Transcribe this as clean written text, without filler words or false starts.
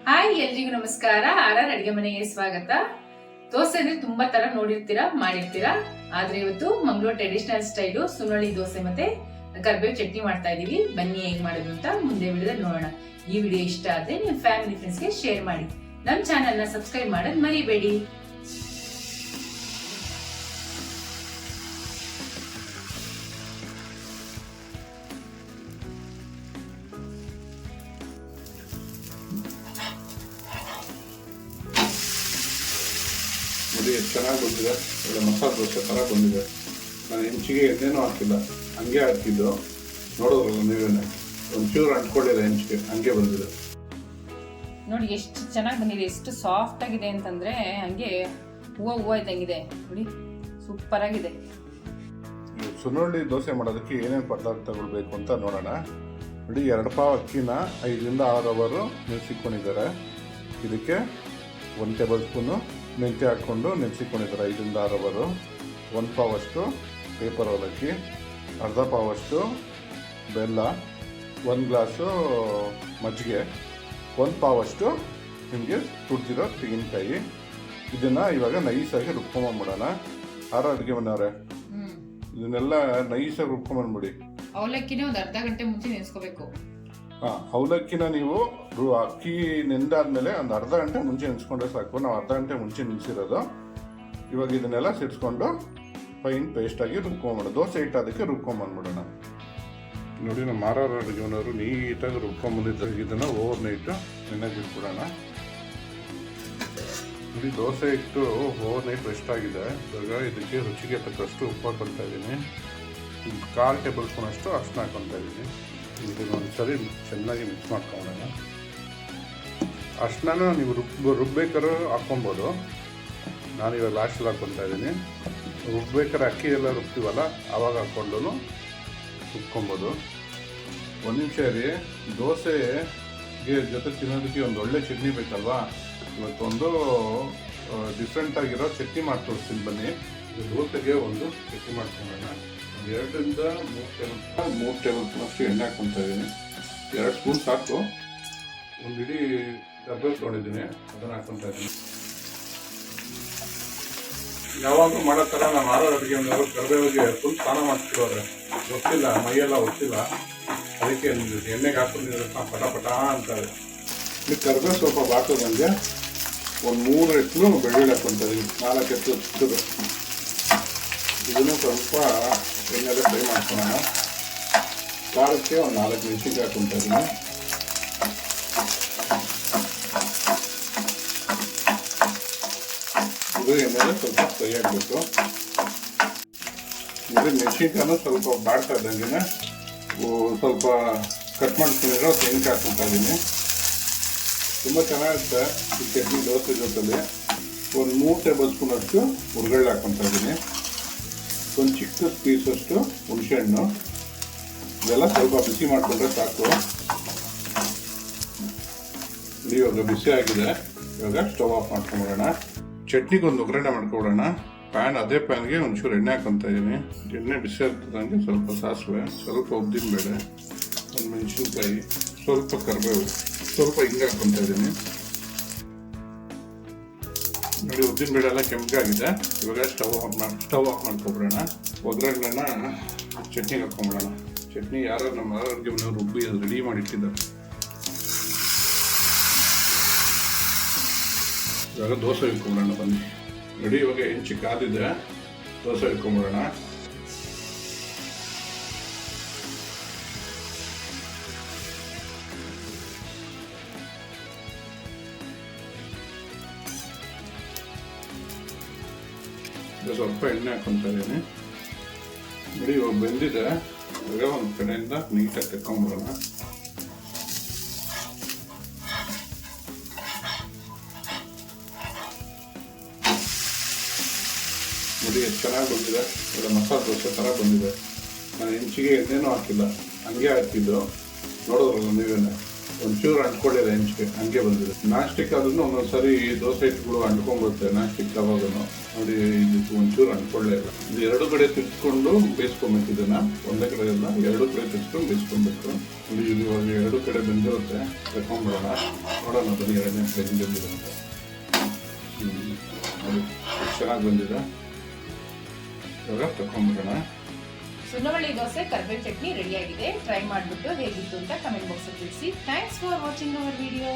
Hi, ಎಲ್ರಿಗೂ ನಮಸ್ಕಾರ. R ಅಡಿಗೆ ಮನೆಗೆ ಸ್ವಾಗತ. ದೋಸೆ ಅಂದ್ರೆ ತುಂಬಾ ತರ ನೋಡಿರ್ತೀರಾ, ಮಾಡಿರ್ತೀರಾ. ಆದ್ರೆ ಇವತ್ತು ಮಂಗಳೂರು ಟ್ರೆಡಿಷನಲ್ ಸ್ಟೈಲು ಸುನೋಳಿ ದೋಸೆ ಮತ್ತೆ ಕರ್ಬೇವು ಚಟ್ನಿ ಮಾಡ್ತಾ ಇದೀವಿ. ಬನ್ನಿ ಹೇಗ್ ಮಾಡೋದು ಅಂತ ಮುಂದೆ ವಿಡಿಯೋದಲ್ಲಿ ನೋಡೋಣ. ಈ ವಿಡಿಯೋ ಇಷ್ಟ ಆದ್ರೆ ನಿಮ್ಮ ಫ್ಯಾಮಿಲಿ ಫ್ರೆಂಡ್ಸ್ಗೆ ಶೇರ್ ಮಾಡಿ. ನಮ್ಮ ಚಾನೆಲ್ ನ ಸಬ್ಸ್ಕ್ರೈಬ್ ಮಾಡೋದು ಮರಿಬೇಡಿ. ನೋಡಿ ಎಷ್ಟು ಚೆನ್ನಾಗಿ ಬಂದಿದೆ. ಒಳ್ಳೆ ಮಸಾಲೆ ದೋಸೆ ಥರ ಬಂದಿದೆ. ನಾನು ಹೆಂಚಿಗೆ ಎಣ್ಣೆನೂ ಹಾಕಿಲ್ಲ, ಹಂಗೆ ಹಾಕಿದ್ದು. ನೋಡೋದ್ರಲ್ಲ ನೀವೇನೆ, ಒಂಚೂರು ಅಂಟ್ಕೊಂಡಿಲ್ಲ ಹೆಂಚಿಗೆ, ಹಂಗೆ ಬಂದಿದೆ. ನೋಡಿ ಎಷ್ಟು ಚೆನ್ನಾಗಿ ಬಂದಿದೆ, ಎಷ್ಟು ಸಾಫ್ಟ್ ಆಗಿದೆ ಅಂತಂದ್ರೆ ಹಂಗೆ ಹೂವು ಇದ್ದಂಗಿದೆ. ನೋಡಿ ಸೂಪರ್ ಆಗಿದೆ. ಸುನೋಳಿ ದೋಸೆ ಮಾಡೋದಕ್ಕೆ ಏನೇನು ಪದಾರ್ಥಗಳು ಬೇಕು ಅಂತ ನೋಡೋಣ. ನೋಡಿ, 2 ಪಾವ್ ಅಕ್ಕಿನ 5 ರಿಂದ 6 ಅವರು ನೆನೆಸಿಕೊಂಡಿದ್ದಾರೆ. ಇದಕ್ಕೆ 1 ಟೇಬಲ್ ಸ್ಪೂನು ಮೆಂತ್ಯ ಹಾಕ್ಕೊಂಡು ನೆನೆಸಿಕೊಂಡಿದ್ದಾರೆ 5 ರಿಂದ 6 ಅವರು. 1 ಪಾವಷ್ಟು ಪೇಪರ್ ಅವಲಕ್ಕಿ, ಅರ್ಧ ಪಾವಷ್ಟು ಬೆಲ್ಲ, 1 ಗ್ಲಾಸು ಮಜ್ಜಿಗೆ, 1 ಪಾವಷ್ಟು ನಿಮಗೆ ತುರಿದಿರೋ ತೆಂಗಿನಕಾಯಿ. ಇದನ್ನು ಇವಾಗ ನೈಸಾಗಿ ರುಬ್ಕೊಂಬಂದ್ಬಿಡೋಣ. ಅಡುಗೆ ಮನೆಯವರೇ, ಇದನ್ನೆಲ್ಲ ನೈಸಾಗಿ ರುಬ್ಕೊಂಬಂದ್ಬಿಡಿ. ಅವಲಕ್ಕಿನ ಒಂದು ಅರ್ಧ ಗಂಟೆ ಮುಂಚೆ ನೆನೆಸ್ಕೋಬೇಕು. ಅವಲಕ್ಕಿನ ನೀವು ಅಕ್ಕಿ ನೆಂದಾದ್ಮೇಲೆ ಒಂದು ಅರ್ಧ ಗಂಟೆ ಮುಂಚೆ ನೆನೆಸ್ಕೊಂಡ್ರೆ ಸಾಕು. ನಾವು ಅರ್ಧ ಗಂಟೆ ಮುಂಚೆ ನೆನೆಸಿರೋದು. ಇವಾಗ ಇದನ್ನೆಲ್ಲ ಸಿಡ್ಸ್ಕೊಂಡು ಫೈನ್ ಪೇಸ್ಟಾಗಿ ರುಬ್ಕೊಂಬಿಡೋಣ. ದೋಸೆ ಹಿಟ್ಟು ಅದಕ್ಕೆ ರುಬ್ಕೊಂಬಂದ್ಬಿಡೋಣ. ನೋಡಿ, ನಮ್ಮ ಮಾರಾರ ಅಡುಗೆನವರು ನೀಟಾಗಿ ರುಬ್ಕೊಂಬಂದಿದ್ದಾಗ ಇದನ್ನು ಓವರ್ ನೈಟು ನೆನೆಗಿಟ್ಬಿಡೋಣ. ನೋಡಿ, ದೋಸೆ ಹಿಟ್ಟು ಓವರ್ ನೈಟ್ ರೆಸ್ಟ್ ಆಗಿದೆ. ಇವಾಗ ಇದಕ್ಕೆ ರುಚಿಗೆ ತಕ್ಕಷ್ಟು ಉಪ್ಪು ಹಾಕೊಳ್ತಾ ಇದ್ದೀನಿ. 1/4 ಟೇಬಲ್ ಸ್ಪೂನ್ ಅಷ್ಟು ಅರಿಶಿನ ಹಾಕೊಳ್ತಾ ಇದ್ದೀನಿ. ಇದನ್ನೊಂದ್ಸರಿ ಚೆನ್ನಾಗಿ ಮಿಕ್ಸ್ ಮಾಡ್ಕೊಳ್ಳೋಣ. ಅರಿಶಿನ ನೀವು ರುಬ್ಬೇಕಾದ್ರೆ ಹಾಕ್ಕೊಬೋದು. ನಾನಿವಾಗ ಲಾಸ್ಟಲ್ಲಿ ಹಾಕ್ಕೊತಾ ಇದ್ದೀನಿ. ರುಬ್ಬೇಕಾದ್ರೆ ಅಕ್ಕಿ ಎಲ್ಲ ರುಬ್ತೀವಲ್ಲ, ಆವಾಗ ಹಾಕ್ಕೊಂಡು ರುಬ್ಕೊಬೋದು. 1 ನಿಮಿಷ ರೀ. ದೋಸೆಗೆ ಜೊತೆ ತಿನ್ನೋದಕ್ಕೆ ಒಂದು ಒಳ್ಳೆ ಚಟ್ನಿ ಬೇಕಲ್ವಾ? ಇವತ್ತೊಂದು ಡಿಫ್ರೆಂಟಾಗಿರೋ ಚಟ್ನಿ ಮಾಡಿ ತೋರಿಸ್ತೀನಿ ಬನ್ನಿ. ದೋಸೆಗೆ ಒಂದು ಚಟ್ನಿ ಮಾಡ್ಕೊಳ್ಳೋಣ. 2 ರಿಂದ 3 ಟೇಬಲ್ ಸ್ಪೂನ್ ಅಷ್ಟು ಎಣ್ಣೆ ಹಾಕ್ಕೊತಾ ಇದ್ದೀನಿ. 2 ಸ್ಪೂನ್ ಸಾಕು. ಒಂದು ಇಡೀ ಕರ್ಬೇವು ತೊಗೊಂಡಿದ್ದೀನಿ, ಅದನ್ನು ಹಾಕ್ಕೊತಾ ಇದ್ದೀನಿ. ಯಾವಾಗಲೂ ಮಾಡೋ ಥರ ನಮ್ಮ ಅಡುಗೆ ಮನೆಯವರು ಕರ್ಬೇವಿಗೆ ಫುಲ್ ಸ್ನಾನ ಮಾಡ್ತಿರೋರೆ. ಗೊತ್ತಿಲ್ಲ, ಮೈಯೆಲ್ಲ ಗೊತ್ತಿಲ್ಲ. ಅದಕ್ಕೆ ಎಣ್ಣೆಗೆ ಹಾಕೊಂಡಿದ್ರೆ ಪಟ ಅಂತಾರೆ. ಈ ಕರ್ಬೇವು ಸ್ವಲ್ಪ ಬಾಕೋದಂಗೆ ಒಂದು 3 ಎಟ್ಲು ಬೆಳ್ಳುಳ್ಳಿ ಹಾಕ್ಕೊತಾ ಇದ್ದೀನಿ. 4 ಎಟ್ಲು ಚಿಕ್ಕದು. ಇದನ್ನು ಸ್ವಲ್ಪ ಎಣ್ಣೆಲ್ಲ ಫ್ರೈ ಮಾಡ್ಕೊಳ್ಳೋಣ. ಖಾರಕ್ಕೆ ಒಂದು 4 ಮೆಣಸಿನ್ಕಾಯಿ ಹಾಕ್ಕೊತಾ ಇದ್ದೀನಿ. ಇದು ಎಣ್ಣೆಲ್ಲ ಸ್ವಲ್ಪ ಫ್ರೈ ಆಗಬೇಕು. ಇದು ಮೆಣಸಿನ್ಕಾಯನ್ನು ಸ್ವಲ್ಪ ಬಾಡ್ತಾ ಇದ್ದಂಗೆ ಸ್ವಲ್ಪ ಕಟ್ ಮಾಡ್ಕೊಂಡಿರೋ ತೆಂಗಿನಕಾಯಿ ಹಾಕ್ಕೊತಾ ಇದ್ದೀನಿ. ತುಂಬ ಚೆನ್ನಾಗಿರುತ್ತೆ ಈ ಚಟ್ನಿ ದೋಸೆ ಜೊತೆಲಿ. ಒಂದು 3 ಟೇಬಲ್ ಸ್ಪೂನ್ ಅಷ್ಟು ಹುರ್ಗಡ್ಲೆ ಹಾಕ್ಕೊತಾ ಇದ್ದೀನಿ. ಒಂದು ಚಿಕ್ಕ ಪೀಸಷ್ಟು ಹುಣಸೆಹಣ್ಣು. ಇದೆಲ್ಲ ಸ್ವಲ್ಪ ಬಿಸಿ ಮಾಡಿಕೊಂಡ್ರೆ ಸಾಕು. ಇವಾಗ ಬಿಸಿ ಆಗಿದೆ. ಇವಾಗ ಸ್ಟವ್ ಆಫ್ ಮಾಡ್ಕೊಂಬಿಡೋಣ. ಚಟ್ನಿಗೊಂದು ಒಗ್ಗರಣೆ ಮಾಡ್ಕೊಬಿಡೋಣ. ಅದೇ ಪ್ಯಾನ್ಗೆ ಒಂಚೂರು ಎಣ್ಣೆ ಹಾಕ್ಕೊತಾ ಇದ್ದೀನಿ. ಎಣ್ಣೆ ಬಿಸಿ ಆಗ್ತದಂಗೆ ಸ್ವಲ್ಪ ಸಾಸಿವೆ, ಸ್ವಲ್ಪ ಉದ್ದಿನಬೇಳೆ, ಒಂದು ಮೆಣಸಿನ್ಕಾಯಿ, ಸ್ವಲ್ಪ ಕರಿಬೇವು, ಸ್ವಲ್ಪ ಹಿಂಗೆ ಹಾಕ್ಕೊತಾ ಇದ್ದೀನಿ. ನೋಡಿ, ಉದ್ದಿನಬೇಳೆ ಎಲ್ಲ ಕೆಂಪಾಗಿದೆ. ಇವಾಗ ಸ್ಟವ್ ಆಫ್ ಮಾಡ್ಕೊಬಿಡೋಣ. ಒಗ್ಗರಣೆನ ಚಟ್ನಿಗೆ ಹಾಕ್ಕೊಂಬಿಡೋಣ. ಚಟ್ನಿ ಯಾರು ನಮ್ಮ ಅಡುಗೆ ಮನೆಯವರು ರುಬ್ಬಿ ರೆಡಿ ಮಾಡಿಟ್ಟಿದ್ದಾರೆ. ಇವಾಗ ದೋಸೆ ಇಟ್ಕೊಂಬಿಡೋಣ ಬನ್ನಿ. ನೋಡಿ, ಇವಾಗ ಹೆಂಚಿ ಕಾದಿದೆ. ದೋಸೆ ಇಟ್ಕೊಂಬಿಡೋಣ. ಸ್ವಲ್ಪ ಎಣ್ಣೆ ಹಾಕ್ಕೊತಾ ಇದ್ದೀನಿ. ನೋಡಿ, ಇವಾಗ ಬೆಂದಿದೆ. ಇವಾಗ ಒಂದು ಕಡೆಯಿಂದ ನೀಟಾಗಿ ತೆಕ್ಕೊಂಬಿಡೋಣ. ನೋಡಿ, ಎಷ್ಟು ಚೆನ್ನಾಗಿ ಬಂದಿದೆ. ಒಳ್ಳೆ ಮಸಾಲೆ ದೋಸೆ ಥರ ಬಂದಿದೆ. ನಾನು ಹೆಂಚಿಗೆ ಎಣ್ಣೆನೂ ಹಾಕಿಲ್ಲ, ಹಂಗೆ ಹಾಕಿದ್ದು. ನೋಡೋದ್ರಲ್ಲ ನೀವೇನೆ, ಒಂಚೂರು ಅಂಟ್ಕೊಳ್ಳಿಲ್ಲ ಹೆಂಚ್ಗೆ ಹಂಗೆ ಬಂದಿದೆ. ನಾನ್ ಸ್ಟಿಕ್ ಆದ್ರೂ ಒಂದೊಂದ್ಸರಿ ದೋಸೆ ಹಿಟ್ಟುಗಳು ಅಂಟ್ಕೊಂಡ್ಬರುತ್ತೆ. ನಾನ್ ಸ್ಟಿಕ್ ಆವಾಗೂ ನೋಡಿ ಇದಕ್ಕೆ ಒಂಚೂರು ಅಂಟ್ಕೊಳ್ಳೇ ಇಲ್ಲ. ಇದು ಎರಡು ಕಡೆ ತಿರ್ಸ್ಕೊಂಡು ಬೇಯಿಸ್ಕೊಬೇಕು. ಇದನ್ನ ಒಂದೇ ಕಡೆ ಎಲ್ಲ ಎರಡು ಕಡೆ ತಿರ್ಸ್ಕೊಂಡು ಬೇಯಿಸ್ಕೊಬೇಕು. ನೋಡಿ ಇವಾಗ ಎರಡು ಕಡೆ ಬೆಂದಿರುತ್ತೆ. ತಕೊಂಡ್ಬಿಡೋಣ, ನೋಡೋಣ ಬನ್ನಿ ಎರಡನೇ ಬೆಂದಿದೆ ಅಂತ. ನೋಡಿ ಚೆನ್ನಾಗಿ ಬಂದಿದೆ. ಇವಾಗ ತಕೊಂಡ್ಬಿಡೋಣ. ಸುಣ್ಣವಳ್ಳಿ ದೋಸೆ ಕರ್ಬೇವು ಚಟ್ನಿ ರೆಡಿ ಆಗಿದೆ. ಟ್ರೈ ಮಾಡಿಬಿಟ್ಟು ಹೇಗಿತ್ತು ಅಂತ ಕಮೆಂಟ್ ಬಾಕ್ಸ್ ಅಲ್ಲಿ ತಿಳಿಸಿ. Thanks for watching our video.